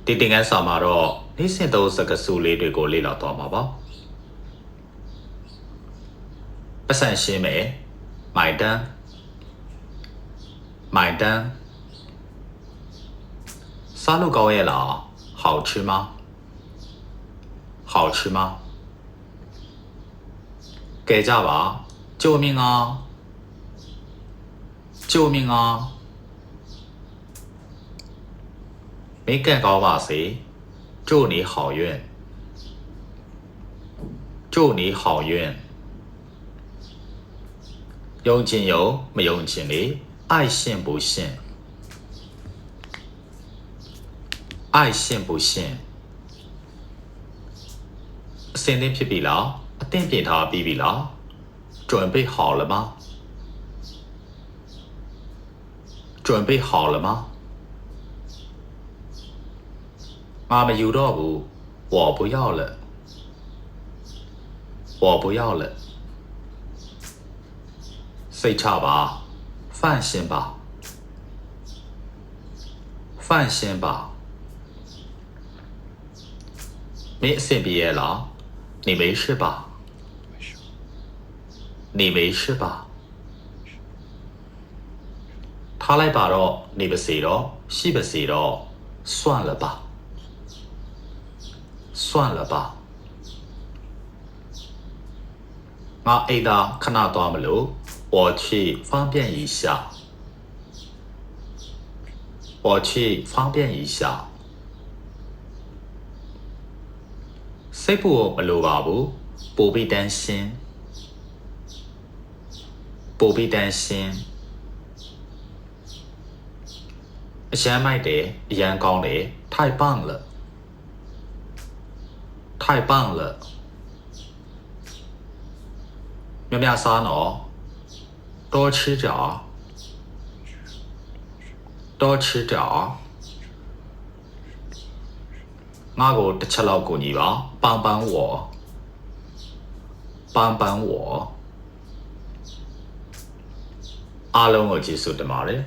ဒီတင်ငန်းစာမှာတော့နေ့စဉ်သုံးစကားစုလေးတွေကိုလေ့လာသွားမှာပါပတ်စံရှင်းမယ်မိုင်တန်းစားလို့ကောင်းရဲ့လား好吃吗好吃吗ကဲကြပါ救命啊救命啊没干高吧谁祝你好运祝你好运用尽有没用尽力爱信不信爱信不信အစင်းသင်းဖြစ်ပြီလားအသင့်ပြင်ထားပြီးပြီလား准备好了吗准备好了吗ငါမယူတော့ဘူး我不要了我不要了စိတ်ချပါ放心吧放心吧没အဆင်ပြေရဲ့လား你没事吧你没事吧ထားလိုက်ပါတော့နေပါစေတော့ရှိပါစေတော့算了吧算了吧ငါအိတ်သာခဏသွားမလို့我去方便一下我去方便一下စိတ်ပူမလိုပါဘူးပိုပြီးတန်းရှင်းပိုပြီးတန်းရှင်းအရန်မိုက်တယ်အရန်ကောင်းတယ်太棒了太棒了များများစားနော်多吃点多吃点ငါ့ကိုတစ်ချက်လောက်ကူညီပါ帮帮我帮帮我အားလုံးကိုကျေးဇူးတင်ပါတယ်